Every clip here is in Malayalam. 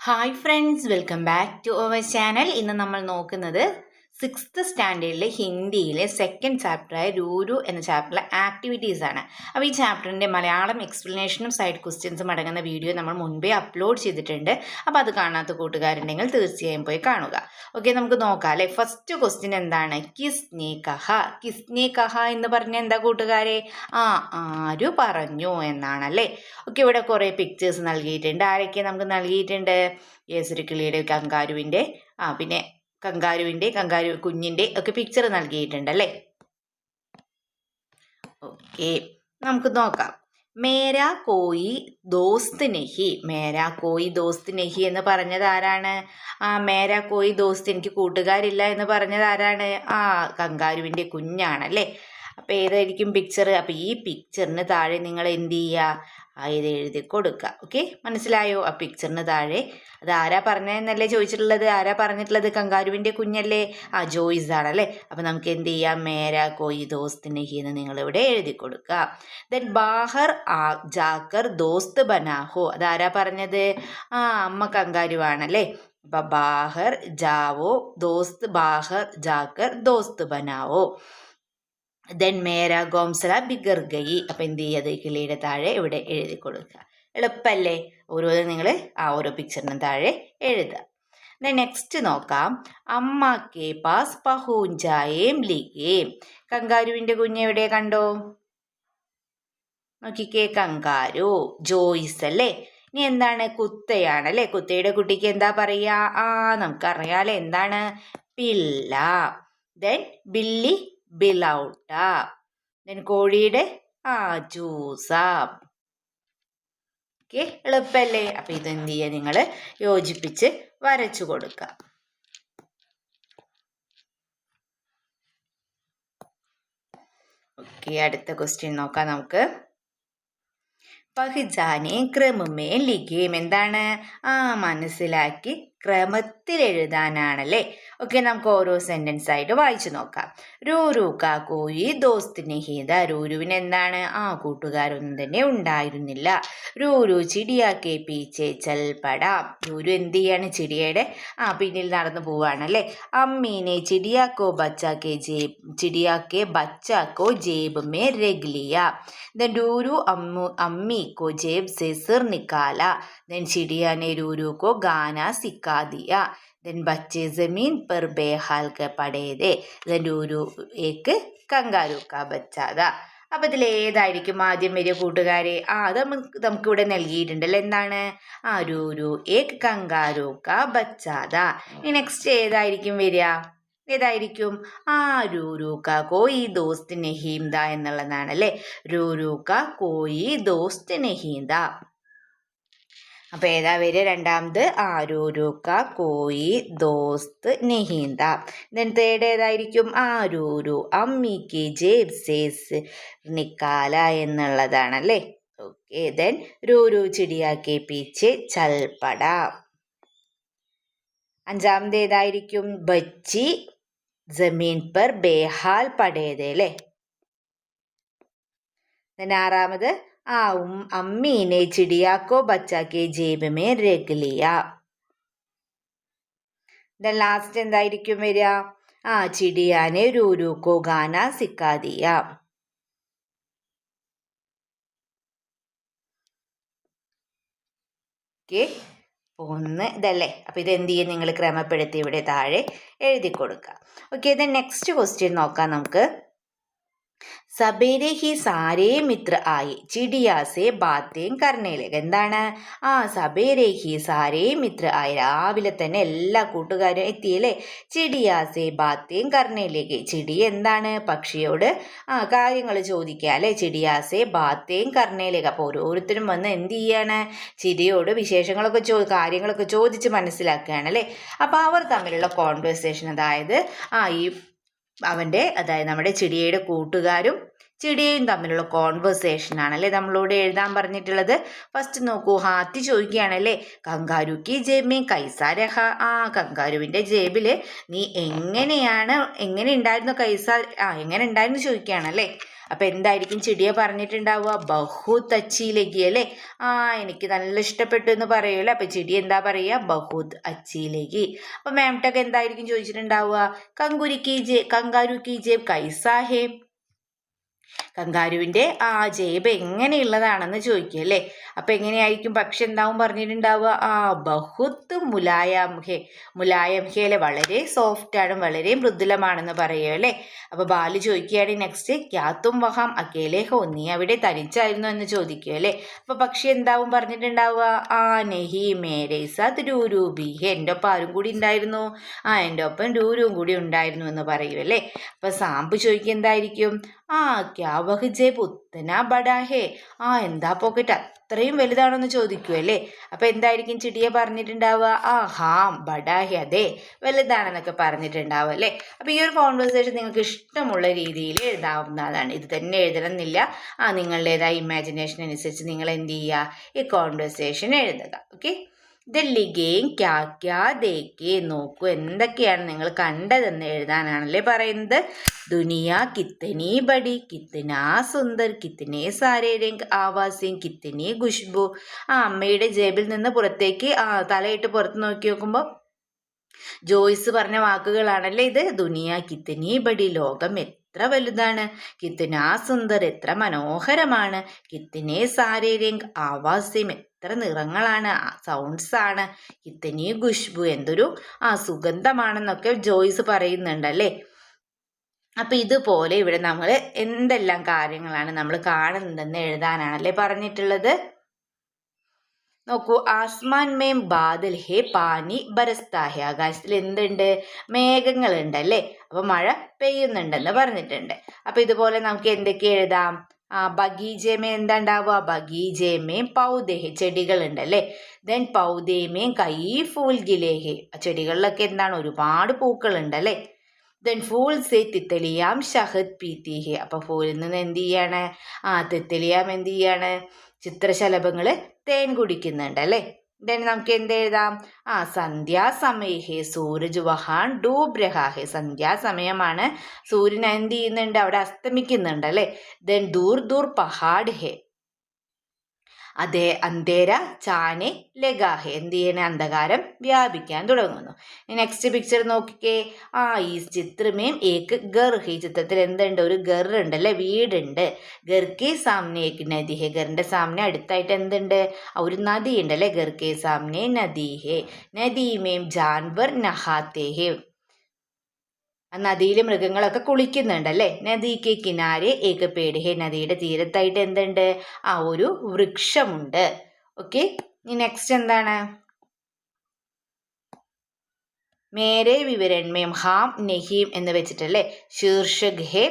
Hi friends, welcome back to our channel. ഇന്ന് നമ്മൾ നോക്കുന്നത് 6th സ്റ്റാൻഡേർഡിലെ ഹിന്ദിയിലെ സെക്കൻഡ് ചാപ്റ്ററായ രൂരു എന്ന ചാപ്റ്ററിലെ ആക്ടിവിറ്റീസ് ആണ്. അപ്പോൾ ഈ ചാപ്റ്ററിൻ്റെ മലയാളം എക്സ്പ്ലനേഷനും സൈഡ് ക്വസ്റ്റ്യൻസും അടങ്ങുന്ന വീഡിയോ നമ്മൾ മുൻപേ അപ്ലോഡ് ചെയ്തിട്ടുണ്ട്. അപ്പോൾ അത് കാണാത്ത കൂട്ടുകാരുണ്ടെങ്കിൽ തീർച്ചയായും പോയി കാണുക. ഓക്കെ, നമുക്ക് നോക്കാം അല്ലേ. ഫസ്റ്റ് ക്വസ്റ്റ്യൻ എന്താണ്? കിസ്നെ കഹ. കിസ്നെ കഹ എന്ന് പറഞ്ഞ എന്താ കൂട്ടുകാരെ? ആരു പറഞ്ഞു എന്നാണല്ലേ. ഓക്കെ, ഇവിടെ കുറേ പിക്ചേഴ്സ് നൽകിയിട്ടുണ്ട്. ആരൊക്കെ നമുക്ക് നൽകിയിട്ടുണ്ട്? ഒരു കിളിയുടെ കങ്കാരുവിൻ്റെ പിന്നെ കങ്കാരു കുഞ്ഞിൻ്റെ ഒക്കെ പിക്ചർ നൽകിയിട്ടുണ്ട് അല്ലേ. ഓക്കെ, നമുക്ക് നോക്കാം. മേരാ കോയി ദോസ്ത് നെഹി. മേരാ കോയി ദോസ്ത് നെഹി എന്ന് പറഞ്ഞത് ആരാണ്? മേരാ കോയി ദോസ്ത്, എനിക്ക് കൂട്ടുകാരില്ല എന്ന് പറഞ്ഞത് ആരാണ്? കങ്കാരുവിൻ്റെ കുഞ്ഞാണല്ലേ. അപ്പോൾ ഏതായിരിക്കും പിക്ചർ? അപ്പോൾ ഈ പിക്ചറിന് താഴെ നിങ്ങൾ എന്ത് ചെയ്യുക? ഇത് എഴുതി കൊടുക്കുക. ഓക്കെ, മനസ്സിലായോ? ആ പിക്ചറിന് താഴെ അത് ആരാ പറഞ്ഞതെന്നല്ലേ ചോദിച്ചിട്ടുള്ളത്. ആരാ പറഞ്ഞിട്ടുള്ളത്? കങ്കാരുവിൻ്റെ കുഞ്ഞല്ലേ. ജോയിസ് ആണല്ലേ. അപ്പം നമുക്ക് എന്ത് ചെയ്യാം? മേരാ കോയി ദോസ്ത് നെഹി എന്ന് നിങ്ങളിവിടെ എഴുതി കൊടുക്കുക. ദെൻ ബാഹർ ജാക്കർ ദോസ്ത് ബനാഹോ. അതാരാ പറഞ്ഞത്? അമ്മ കങ്കാരുവാണല്ലേ. അപ്പം ബാഹർ ജാവോ ദോസ്ത്, ബാഹർ ജാക്കർ ദോസ്ത് ബനാവോ. ദെൻ മേരാ ഗോംസല ബിഗർ ഗയി. അപ്പം എന്ത് ചെയ്യത്? കിളിയുടെ താഴെ ഇവിടെ എഴുതി കൊടുക്കുക. എളുപ്പല്ലേ? ഓരോന്നും നിങ്ങൾ ഓരോ പിക്ചറിനും താഴെ എഴുതുക. ദെൻ നെക്സ്റ്റ് നോക്കാം. അമ്മ കെ പാസ് പഹൂഞ്ചായേം ലിഗേം. കങ്കാരുവിൻ്റെ കുഞ്ഞെവിടെ കണ്ടോ? നോക്കിക്കേ, കങ്കാരു ജോയിസ് അല്ലേ. ഇനി എന്താണ്? കുത്തയാണല്ലേ. കുത്തയുടെ കുട്ടിക്ക് എന്താ പറയുക? നമുക്കറിയാലോ എന്താണ്? പില്ല. ദെൻ ബില്ലി ബിലൗട്ട. ദെൻ കോഴിയുടെ ചൂസ. ഓക്കെ, എളുപ്പല്ലേ. അപ്പം ഇത് എന്ത് ചെയ്യുക? നിങ്ങൾ യോജിപ്പിച്ച് വരച്ചു കൊടുക്കുക. ഓക്കെ, അടുത്ത ക്വസ്റ്റ്യൻ നോക്കാം നമുക്ക്. പഹ്ജാനെ ക്രമമേ ലിഖേം. എന്താണ്? മനസ്സിലാക്കി ക്രമത്തിൽ എഴുതാനാണല്ലേ. ഓക്കെ, നമുക്ക് ഓരോ സെന്റൻസ് ആയിട്ട് വായിച്ചു നോക്കാം. രൂരു കാ കോയി ദോസ്ത് നഹീത. രൂരുവിന് എന്താണ്? കൂട്ടുകാരൊന്നും തന്നെ ഉണ്ടായിരുന്നില്ല. രൂരു ചിടിയാക്കെ പീച്ചെ ചൽ പടാ. രൂരു എന്ത് ചെയ്യാണ്? ചിടിയയുടെ പിന്നിൽ നടന്നു പോവാണല്ലേ. അമ്മീനെ ചിടിയാക്കോ ബച്ചാക്കെ ജേബ്, ചിടിയാക്കെ ബച്ചാക്കോ ജേബ് മേ രഗ്ലിയ. ദെൻ രൂരു അമ്മി को जेब से सिर निकाला. देन चिड़िया ने रूरू को गाना सिखा दिया. देन बच्चे जमीन पर बेहाल के पड़े थे. देन रूरू एक कंगारू का बच्चा था. അപ്പം ഇതിൽ ഏതായിരിക്കും ആദ്യം വരിക കൂട്ടുകാരെ? അത് നമുക്കിവിടെ നൽകിയിട്ടുണ്ടല്ലോ. എന്താണ്? രൂരു ഏക് കങ്കാരു കാ ബച്ചാത. ഇനി നെക്സ്റ്റ് ഏതായിരിക്കും വരിക? ഏതായിരിക്കും? രൂരു കാ കോയി ദോസ്ത് നഹീംദ എന്നുള്ളതാണ് അല്ലേ. രൂരു കാ കോയി ദോസ്ത് നഹീംദ. അപ്പൊ ഏതാ വരിക? രണ്ടാമത് രൂരു കാ കോയി ദോസ്ത് നഹീംദ. ദെൻ തേർഡ് ഏതായിരിക്കും? രൂരു അമ്മി കി ജേബ് സേ നിക്കാല എന്നുള്ളതാണല്ലേ. ഓക്കെ, ദെൻ രൂരു ചിടിയാ കെ പീച്ചെ ചൽ പടാ. അഞ്ചാമത് ഏതായിരിക്കും? ബച്ചി ജമീൻ പർ ബേഹാൽ പടേതേ അല്ലേ. ആറാമത് അമ്മീനെ ചിടിയാക്കോ ബച്ചാക്കെ ജേബ് മേ രഖ് ലിയ. ലാസ്റ്റ് എന്തായിരിക്കും വരിക? ചിടിയാനെ രൂരു കോ ഗാന സിക്കാ ദിയ. ഓക്കെ, ഒന്ന് ഇതല്ലേ. അപ്പം ഇത് എന്ത് ചെയ്യും? നിങ്ങൾ ക്രമപ്പെടുത്തി ഇവിടെ താഴെ എഴുതി കൊടുക്കുക. ഓക്കെ, ദെൻ നെക്സ്റ്റ് ക്വസ്റ്റ്യൻ നോക്കാം നമുക്ക്. സബേരെ ഹി സാരേ മിത്ര ആയി ചിടിയാസെ ബാത്തേം കർണയിലേക്ക്. എന്താണ്? സബേരെ ഹി സാരേ മിത്ര ആയി. രാവിലെ തന്നെ എല്ലാ കൂട്ടുകാരും എത്തിയല്ലേ. ചിടിയാസെ ബാത്തേം കർണയിലേക്ക്. ചിടി എന്താണ്? പക്ഷിയോട് കാര്യങ്ങൾ ചോദിക്കുക അല്ലേ. ചിടിയാസെ ബാത്തേം കർണയിലേക്ക്. അപ്പോൾ ഓരോരുത്തരും വന്ന് എന്ത് ചെയ്യാണ്? ചിടിയോട് വിശേഷങ്ങളൊക്കെ കാര്യങ്ങളൊക്കെ ചോദിച്ച് മനസ്സിലാക്കുകയാണ് അല്ലേ. അപ്പോൾ അവർ തമ്മിലുള്ള കോൺവെർസേഷൻ, അതായത് അതായത് നമ്മുടെ ചിടിയയുടെ കൂട്ടുകാരും ചിടിയയും തമ്മിലുള്ള കോൺവെർസേഷൻ ആണല്ലേ നമ്മളോട് എഴുതാൻ പറഞ്ഞിട്ടുള്ളത്. ഫസ്റ്റ് നോക്കൂ, ഹാത്തി ചോദിക്കുകയാണല്ലേ, കങ്കാരു കി ജേബ് മേ കൈസാ രഹ. കങ്കാരുവിന്റെ ജേബില് നീ എങ്ങനെ ഉണ്ടായിരുന്നു എങ്ങനെ ഉണ്ടായിരുന്നു ചോദിക്കുകയാണല്ലേ. അപ്പൊ എന്തായിരിക്കും ചിടിയ പറഞ്ഞിട്ടുണ്ടാവുക? ബഹുത് അച്ചി ലഗി അല്ലേ. എനിക്ക് നല്ല ഇഷ്ടപ്പെട്ടു എന്ന് പറയുമല്ലോ. അപ്പൊ ചിടി എന്താ പറയുക? ബഹുത് അച്ചി ലഗി. അപ്പൊ മാംടക്ക് എന്തായിരിക്കും ചോദിച്ചിട്ടുണ്ടാവുക? കങ്കാരു കി ജേബ് കൈസാ ഹേ. കങ്കാരുവിന്റെ ജേബ് എങ്ങനെയുള്ളതാണെന്ന് ചോദിക്കുക അല്ലേ. അപ്പൊ എങ്ങനെയായിരിക്കും? പക്ഷെ എന്താവും പറഞ്ഞിട്ടുണ്ടാവുക? ബഹുത്ത് മുലായം ഹേ. മുലായം ഹേ അല്ലെ, വളരെ സോഫ്റ്റ് ആണ്, വളരെ മൃദുലമാണെന്ന് പറയുക അല്ലേ. അപ്പൊ ബാലു ചോദിക്കുകയാണ് നെക്സ്റ്റ്, ക്യാ തും വഹാം അക്കേലെ ഹോ. നീ അവിടെ തനിച്ചായിരുന്നു എന്ന് ചോദിക്കുക അല്ലേ. അപ്പൊ പക്ഷെ എന്താവും പറഞ്ഞിട്ടുണ്ടാവുക? നെഹി മേരെ സാത്ത് രൂരു ബി ഹേ. എൻ്റെ ഒപ്പം ആരും കൂടി ഉണ്ടായിരുന്നു. എൻ്റെ ഒപ്പം രൂരും കൂടി ഉണ്ടായിരുന്നു എന്ന് പറയൂ അല്ലേ. അപ്പൊ സാമ്പ് ചോദിക്കുക എന്തായിരിക്കും? ക്യാ വഹ് ജേബ് ഉത്തനാ ബഡാ ഹേ. എന്താ പോക്കറ്റ് അത്രയും വലുതാണെന്ന് ചോദിക്കുമല്ലേ. അപ്പൊ എന്തായിരിക്കും ചിടിയ പറഞ്ഞിട്ടുണ്ടാവുക? ഹാം ബഡാ ഹേ, അതെ വലുതാണെന്നൊക്കെ പറഞ്ഞിട്ടുണ്ടാവും അല്ലേ. അപ്പൊ ഈ ഒരു കോൺവെർസേഷൻ നിങ്ങൾക്ക് ഇഷ്ടമുള്ള രീതിയിൽ എഴുതാവുന്നതാണ്. ഇത് തന്നെ എഴുതണമെന്നില്ല. നിങ്ങളുടേതായ ഇമാജിനേഷൻ അനുസരിച്ച് നിങ്ങൾ എന്ത് ചെയ്യുക? ഈ കോൺവെർസേഷൻ എഴുതുക. ഓക്കെ. ദല്ലിഗേം ക്യാ ക്യാ ദേക്കേ. നോക്കൂ എന്തൊക്കെയാണ് നിങ്ങൾ കണ്ടതെന്ന് എഴുതാനാണല്ലേ പറയുന്നത്. ദുനിയ കിത്തനി ബഡി, കിത്തനാ സുന്ദർ, കിത്തനെ സാരേ രംഗ്, ആവാസിൻ, കിത്തനി ഖുഷ്ബു. അമ്മയുടെ ജേബിൽ നിന്ന് പുറത്തേക്ക് തലയിട്ട് പുറത്ത് നോക്കി നോക്കുമ്പോൾ ജോയ്സ് പറഞ്ഞ വാക്കുകളാണല്ലേ ഇത്. ദുനിയ കിത്തനി ബഡി, ലോകം എത്ര വലുതാണ്. കിത്തനാ സുന്ദർ, എത്ര മനോഹരമാണ്. കിത്തനെ സാരേ രംഗ്, ആവാസ്യം, എത്ര നിറങ്ങളാണ്, സൗണ്ട്സ് ആണ്. കിത്തനി ഖുഷ്ബു, എന്തൊരു സുഗന്ധമാണെന്നൊക്കെ ജോയ്സ് പറയുന്നുണ്ടല്ലേ. അപ്പൊ ഇതുപോലെ ഇവിടെ നമ്മൾ എന്തെല്ലാം കാര്യങ്ങളാണ് നമ്മൾ കാണുന്നതെന്ന് എഴുതാനാണല്ലേ പറഞ്ഞിട്ടുള്ളത്. നോക്കൂ, ആസ്മാൻ മേം ബാദൽ ഹേ പാനി ബരസ്താ ഹേ. ആകാശത്തിൽ എന്തുണ്ട്? മേഘങ്ങളുണ്ട് അല്ലേ. അപ്പൊ മഴ പെയ്യുന്നുണ്ടെന്ന് പറഞ്ഞിട്ടുണ്ട്. അപ്പൊ ഇതുപോലെ നമുക്ക് എന്തൊക്കെ എഴുതാം? ബഗീജമേ എന്താ ഉണ്ടാവുക? ബഗീജമേം പൗദേഹെ, ചെടികളുണ്ട് അല്ലേ. ദെൻ പൗദേമേം കൈ ഫൂൽ ഗിലേഹെ, ചെടികളിലൊക്കെ എന്താണ്? ഒരുപാട് പൂക്കളുണ്ട് അല്ലേ. ദെൻ ഫൂൾ സെ തിത്തലിയാം ഷഹദ് പീത്തി ഹെ. അപ്പൊ ഫൂലിൽ നിന്ന് എന്ത് ചെയ്യാണ്? തിത്തലിയാം എന്ത് ചെയ്യാണ്? ചിത്രശലഭങ്ങള് തേൻ കുടിക്കുന്നുണ്ട് അല്ലേ. ദെൻ നമുക്ക് എന്ത് എഴുതാം? സന്ധ്യാസമയഹേ സൂരജ് വഹാൻ ഡൂബ് രഹാ ഹെ. സന്ധ്യാസമയമാണ്, സൂര്യൻ എന്ത് ചെയ്യുന്നുണ്ട്? അവിടെ അസ്തമിക്കുന്നുണ്ട് അല്ലേ. ദെൻ ദൂർ ദൂർ പഹാഡ് ഹെ. അതേ അന്ധേര ചാനെ ലഗാഹെ. എന്ത് ചെയ്യണേ? അന്ധകാരം വ്യാപിക്കാൻ തുടങ്ങുന്നു. നെക്സ്റ്റ് പിക്ചർ നോക്കിക്കേ. ഈ ചിത്രമേം ഏക്ക് ഗർ ഹെ. ഈ ചിത്രത്തിൽ എന്തുണ്ട്? ഒരു ഗർ ഉണ്ട് അല്ലെ, വീടുണ്ട്. ഗർക്കെ സാമനെ ഏക്ക് നദി ഹെ. ഗറിന്റെ സാമനെ അടുത്തായിട്ട് എന്തുണ്ട്? ഒരു നദി ഉണ്ട് അല്ലെ. ഗർക്കെ സാമനെ നദി ഹെ. നദീമേം ജാൻവർ നഹാത്തെ ഹെ. നദിയിൽ മൃഗങ്ങളൊക്കെ കുളിക്കുന്നുണ്ട് അല്ലേ. നദിക്ക് കിനാരെ ഏക പേട് ഹേ. നദിയുടെ തീരത്തായിട്ട് എന്തുണ്ട്? ഒരു വൃക്ഷമുണ്ട്. ഓക്കെ. ഇനി നെക്സ്റ്റ് എന്താണ്? മേരെ വിവരൺമേം ഹാം നെഹീം എന്ന് വെച്ചിട്ടല്ലേ. ശീർഷക് ഹേ,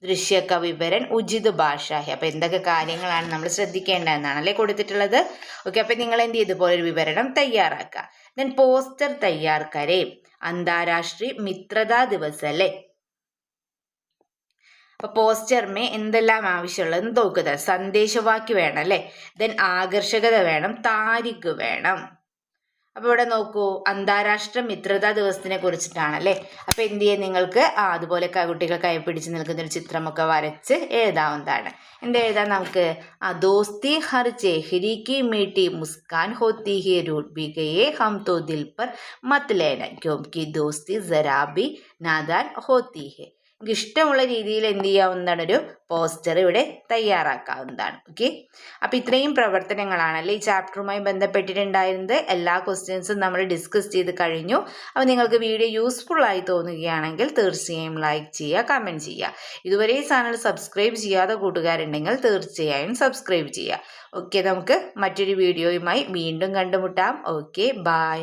ദൃശ്യക വിവരൻ, ഉചിത് ഭാഷ ഹേ. അപ്പൊ എന്തൊക്കെ കാര്യങ്ങളാണ് നമ്മൾ ശ്രദ്ധിക്കേണ്ടതെന്നാണല്ലേ കൊടുത്തിട്ടുള്ളത്. ഓക്കെ. അപ്പൊ നിങ്ങൾ എന്ത് ചെയ്തു? ഇതുപോലെ ഒരു വിവരണം തയ്യാറാക്കുക. ദെൻ പോസ്റ്റർ തയ്യാർ കരേ. അന്താരാഷ്ട്രീയ മിത്രതാ ദിവസം അല്ലേ. അപ്പൊ പോസ്റ്ററിന് എന്തെല്ലാം ആവശ്യമുള്ളതെന്ന് നോക്കുക. സന്ദേശവാക്യം വേണം അല്ലേ. ദെൻ ആകർഷകത വേണം, താരിഖ് വേണം. അപ്പൊ ഇവിടെ നോക്കൂ, അന്താരാഷ്ട്ര മിത്രതാ ദിവസത്തിനെ കുറിച്ചിട്ടാണല്ലേ. അപ്പൊ എന്ത് ചെയ്യാം? നിങ്ങൾക്ക് അതുപോലെ കുട്ടികൾ കൈപിടിച്ച് നിൽക്കുന്ന ഒരു ചിത്രമൊക്കെ വരച്ച് എഴുതാവുന്നതാണ്. എന്താ എഴുതാൻ നമുക്ക്? ദോസ്തി ഹർ ചേഹരി കി മീട്ടി മുസ്കാൻ ഹോത്തി ഹി रूठ भी गए हम तो दिल पर मत लेना क्योंकि दोस्ती जरा भी नादान होती है. നമുക്ക് ഇഷ്ടമുള്ള രീതിയിൽ എന്ത് ചെയ്യാവുന്നതാണ്? ഒരു പോസ്റ്റർ ഇവിടെ തയ്യാറാക്കാവുന്നതാണ്. ഓക്കെ. അപ്പം ഇത്രയും പ്രവർത്തനങ്ങളാണല്ലേ ഈ ചാപ്റ്ററുമായി ബന്ധപ്പെട്ടിട്ടുണ്ടായിരുന്നത്. എല്ലാ ക്വസ്റ്റ്യൻസും നമ്മൾ ഡിസ്കസ് ചെയ്ത് കഴിഞ്ഞു. അപ്പോൾ നിങ്ങൾക്ക് വീഡിയോ യൂസ്ഫുൾ ആയി തോന്നുകയാണെങ്കിൽ തീർച്ചയായും ലൈക്ക് ചെയ്യുക, കമൻറ്റ് ചെയ്യുക. ഇതുവരെ ഈ ചാനൽ സബ്സ്ക്രൈബ് ചെയ്യാത്ത കൂട്ടുകാരുണ്ടെങ്കിൽ തീർച്ചയായും സബ്സ്ക്രൈബ് ചെയ്യുക. ഓക്കെ. നമുക്ക് മറ്റൊരു വീഡിയോയുമായി വീണ്ടും കണ്ടുമുട്ടാം. Okay, by.